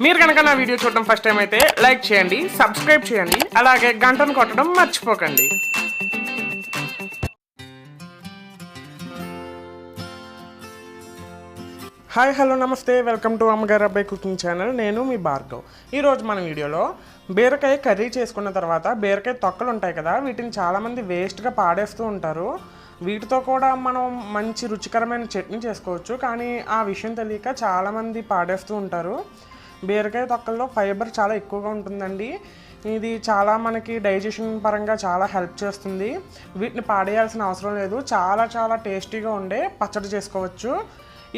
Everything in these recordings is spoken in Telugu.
మీరు కనుక నా వీడియో చూడడం ఫస్ట్ టైం అయితే లైక్ చేయండి, సబ్స్క్రైబ్ చేయండి, అలాగే గంటను కొట్టడం మర్చిపోకండి. హాయ్ హలో నమస్తే, వెల్కమ్ టు అమ్మగారి అబ్బాయి కుకింగ్ ఛానల్. నేను మీ భార్గవ్. ఈరోజు మన వీడియోలో బీరకాయ కర్రీ చేసుకున్న తర్వాత బీరకాయ తొక్కలు ఉంటాయి కదా, వీటిని చాలామంది వేస్ట్గా పాడేస్తూ ఉంటారు. వీటితో కూడా మనం మంచి రుచికరమైన చట్నీ చేసుకోవచ్చు, కానీ ఆ విషయం తెలియక చాలామంది పాడేస్తూ ఉంటారు. బీరకాయ తొక్కల్లో ఫైబర్ చాలా ఎక్కువగా ఉంటుందండి. ఇది చాలా మనకి డైజెషన్ పరంగా చాలా హెల్ప్ చేస్తుంది. వీటిని పాడేయాల్సిన అవసరం లేదు. చాలా చాలా టేస్టీగా ఉండే పచ్చడి చేసుకోవచ్చు.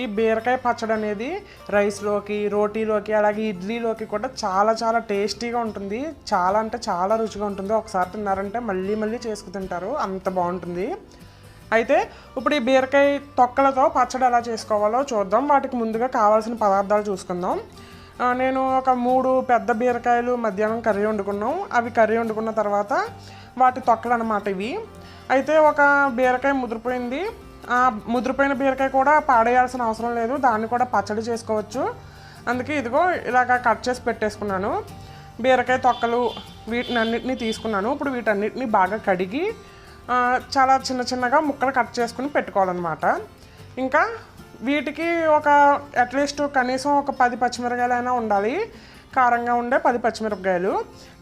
ఈ బీరకాయ పచ్చడి అనేది రైస్లోకి, రోటీలోకి, అలాగే ఇడ్లీలోకి కూడా చాలా చాలా టేస్టీగా ఉంటుంది. చాలా అంటే చాలా రుచిగా ఉంటుంది. ఒకసారి తిన్నారంటే మళ్ళీ మళ్ళీ చేసుకు తింటారు, అంత బాగుంటుంది. అయితే ఇప్పుడు ఈ బీరకాయ తొక్కలతో పచ్చడి ఎలా చేసుకోవాలో చూద్దాం. వాటికి ముందుగా కావాల్సిన పదార్థాలు చూసుకుందాం. నేను ఒక 3 పెద్ద బీరకాయలు మధ్యాహ్నం కర్రీ వండుకున్నాం. అవి కర్రీ వండుకున్న తర్వాత వాటి తొక్కలు అన్నమాట ఇవి. అయితే ఒక బీరకాయ ముదిరిపోయింది. ఆ ముదిరిపోయిన బీరకాయ కూడా పాడేయాల్సిన అవసరం లేదు, దాన్ని కూడా పచ్చడి చేసుకోవచ్చు. అందుకే ఇదిగో ఇలాగ కట్ చేసి పెట్టేసుకున్నాను. బీరకాయ తొక్కలు వీటిని అన్నిటినీ తీసుకున్నాను. ఇప్పుడు వీటన్నిటిని బాగా కడిగి చాలా చిన్న చిన్నగా ముక్కలు కట్ చేసుకుని పెట్టుకోవాలన్నమాట. ఇంకా వీటికి ఒక అట్లీస్ట్ కనీసం ఒక 10 పచ్చిమిరపకాయలైనా ఉండాలి. కారంగా ఉండే 10 పచ్చిమిరపకాయలు.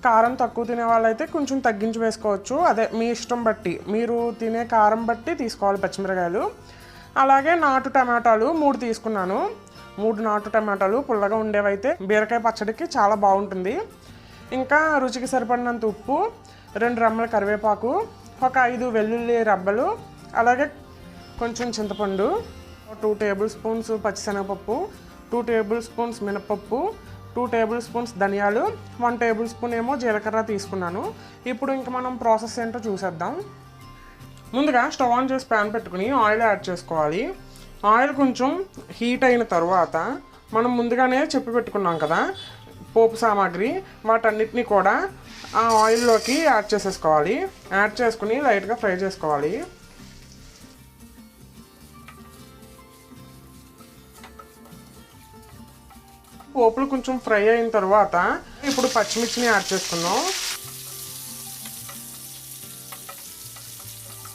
కారం తక్కువ తినే వాళ్ళైతే కొంచెం తగ్గించి వేసుకోవచ్చు. అదే మీ ఇష్టం బట్టి, మీరు తినే కారం బట్టి తీసుకోవాలి పచ్చిమిరపకాయలు. అలాగే నాటు టమాటాలు 3 తీసుకున్నాను. 3 నాటు టమాటాలు పుల్లగా ఉండేవైతే బీరకాయ పచ్చడికి చాలా బాగుంటుంది. ఇంకా రుచికి సరిపడినంత ఉప్పు, 2 రెమ్మల కరివేపాకు, ఒక 5 వెల్లుల్లి రెబ్బలు, అలాగే కొంచెం చింతపండు, 2 టేబుల్ స్పూన్స్ పచ్చిశనగపప్పు, 2 టేబుల్ స్పూన్స్ మినపప్పు, 2 టేబుల్ స్పూన్స్ ధనియాలు, 1 టేబుల్ స్పూన్ ఏమో జీలకర్ర తీసుకున్నాను. ఇప్పుడు ఇంక మనం ప్రాసెస్ ఏంటో చూసేద్దాం. ముందుగా స్టవ్ ఆన్ చేసి ప్యాన్ పెట్టుకుని ఆయిల్ యాడ్ చేసుకోవాలి. ఆయిల్ కొంచెం హీట్ అయిన తర్వాత మనం ముందుగానే చెప్పి పెట్టుకున్నాం కదా పోపు సామాగ్రి, వాటన్నిటిని కూడా ఆ ఆయిల్లోకి యాడ్ చేసేసుకోవాలి. యాడ్ చేసుకుని లైట్గా ఫ్రై చేసుకోవాలి. పోపులు కొంచెం ఫ్రై అయిన తర్వాత ఇప్పుడు పచ్చిమిర్చిని యాడ్ చేసుకుందాం.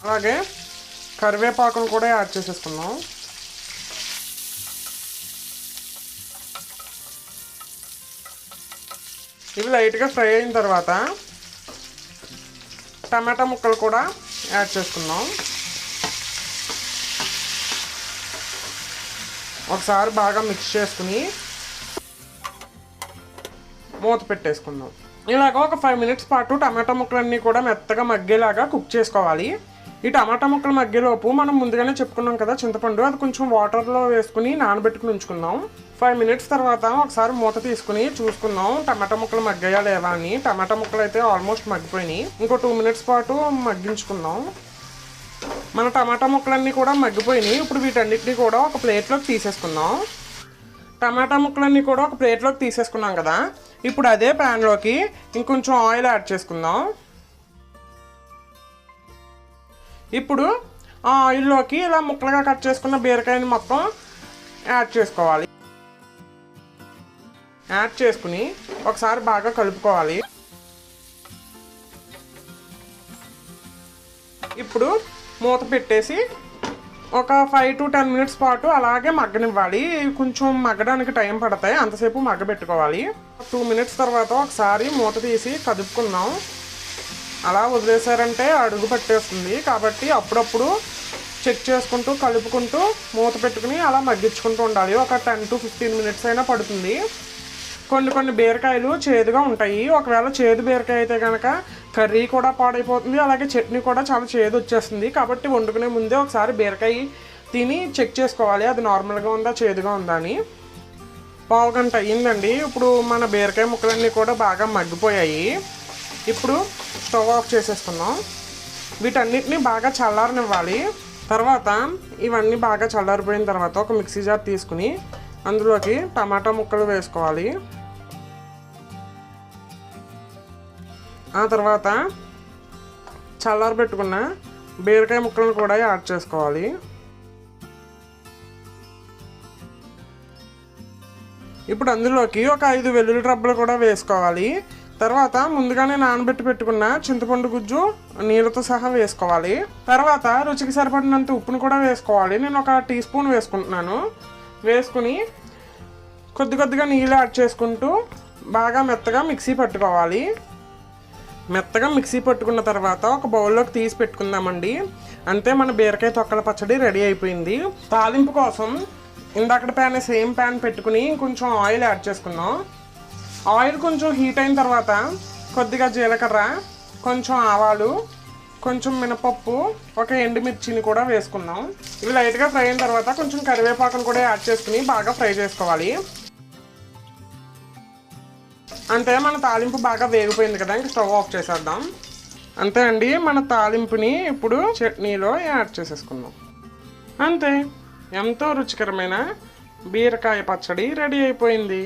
అలాగే కరివేపాకును కూడా యాడ్ చేసేసుకుందాం. ఇవి లైట్గా ఫ్రై అయిన తర్వాత టమాటా ముక్కలు కూడా యాడ్ చేసుకుందాం. ఒకసారి బాగా మిక్స్ చేసుకుని మూత పెట్టేసుకుందాం. ఇలాగ ఒక 5 మినిట్స్ పాటు టమాటా ముక్కలన్నీ కూడా మెత్తగా మగ్గేలాగా కుక్ చేసుకోవాలి. ఈ టమాటా ముక్కలు మగ్గేలోపు మనం ముందుగానే చెప్పుకున్నాం కదా చింతపండు, అది కొంచెం వాటర్లో వేసుకుని నానబెట్టుకుని ఉంచుకుందాం. 5 మినిట్స్ తర్వాత ఒకసారి మూత తీసుకుని చూసుకుందాం టమాటా ముక్కలు మగ్గాయా లేవా అని. టమాటా ముక్కలు అయితే ఆల్మోస్ట్ మగ్గిపోయినాయి. ఇంకో 2 మినిట్స్ పాటు మగ్గించుకుందాం. మన టమాటా ముక్కలన్నీ కూడా మగ్గిపోయినాయి. ఇప్పుడు వీటన్నిటిని కూడా ఒక ప్లేట్లోకి తీసేసుకుందాం. టమాటా ముక్కలన్నీ కూడా ఒక ప్లేట్లోకి తీసేసుకున్నాం కదా, ఇప్పుడు అదే ప్యాన్లోకి ఇంకొంచెం ఆయిల్ యాడ్ చేసుకుందాం. ఇప్పుడు ఆ ఆయిల్లోకి ఇలా ముక్కలుగా కట్ చేసుకున్న బీరకాయని మొత్తం యాడ్ చేసుకోవాలి. యాడ్ చేసుకుని ఒకసారి బాగా కలుపుకోవాలి. ఇప్పుడు మూత పెట్టేసి ఒక 5 to 10 మినిట్స్ పాటు అలాగే మగ్గనివ్వాలి. కొంచెం మగ్గడానికి టైం పడతాయి, అంతసేపు మగ్గబెట్టుకోవాలి. 2 మినిట్స్ తర్వాత ఒకసారి మూత తీసి కదుపుకుందాం. అలా వదిలేసారంటే అడుగు పట్టేస్తుంది, కాబట్టి అప్పుడప్పుడు చెక్ చేసుకుంటూ కలుపుకుంటూ మూత పెట్టుకుని అలా మగ్గించుకుంటూ ఉండాలి. ఒక 10 to 15 మినిట్స్ అయినా పడుతుంది. కొన్ని బీరకాయలు చేదుగా ఉంటాయి. ఒకవేళ చేదు బీరకాయ అయితే కనుక కర్రీ కూడా పాడైపోతుంది, అలాగే చట్నీ కూడా చాలా చేదు వచ్చేస్తుంది. కాబట్టి వండుకునే ముందే ఒకసారి బీరకాయ తిని చెక్ చేసుకోవాలి, అది నార్మల్గా ఉందా చేదుగా ఉందా అని. 1/2 గంట అయ్యిందండి. ఇప్పుడు మన బీరకాయ ముక్కలన్నీ కూడా బాగా మగ్గిపోయాయి. ఇప్పుడు స్టవ్ ఆఫ్ చేసేసుకుందాం. వీటన్నిటిని బాగా చల్లారనివ్వాలి. తర్వాత ఇవన్నీ బాగా చల్లారిపోయిన తర్వాత ఒక మిక్సీ జార్ తీసుకుని అందులోకి టమాటా ముక్కలు వేసుకోవాలి. ఆ తర్వాత చల్లారబెట్టుకున్న బీరకాయ ముక్కలను కూడా యాడ్ చేసుకోవాలి. ఇప్పుడు అందులోకి ఒక 5 వెల్లుల్లి రబ్బలు కూడా వేసుకోవాలి. తర్వాత ముందుగానే నానబెట్టి పెట్టుకున్న చింతపండు గుజ్జు నీళ్ళతో సహా వేసుకోవాలి. తర్వాత రుచికి సరిపడినంత ఉప్పును కూడా వేసుకోవాలి. నేను ఒక టీ స్పూన్ వేసుకుంటున్నాను. వేసుకుని కొద్దిగా నీళ్ళు యాడ్ చేసుకుంటూ బాగా మెత్తగా మిక్సీ పట్టుకోవాలి. మెత్తగా మిక్సీ పట్టుకున్న తర్వాత ఒక బౌల్లోకి తీసి పెట్టుకుందామండి. అంతే మన బీరకాయ తొక్కల పచ్చడి రెడీ అయిపోయింది. తాలింపు కోసం ఇందాకటి సేమ్ ప్యాన్ పెట్టుకుని కొంచెం ఆయిల్ యాడ్ చేసుకుందాం. ఆయిల్ కొంచెం హీట్ అయిన తర్వాత కొద్దిగా జీలకర్ర, కొంచెం ఆవాలు, కొంచెం మినపప్పు, ఒక ఎండుమిర్చిని కూడా వేసుకుందాం. ఇవి లైట్గా ఫ్రై అయిన తర్వాత కొంచెం కరివేపాకును కూడా యాడ్ చేసుకుని బాగా ఫ్రై చేసుకోవాలి. అంతే మన తాలింపు బాగా వేగిపోయింది కదా, ఇంక స్టవ్ ఆఫ్ చేసేద్దాం. అంతే అండి, మన తాలింపుని ఇప్పుడు చట్నీలో యాడ్ చేసేసుకుందాం. అంతే, ఎంతో రుచికరమైన బీరకాయ పచ్చడి రెడీ అయిపోయింది.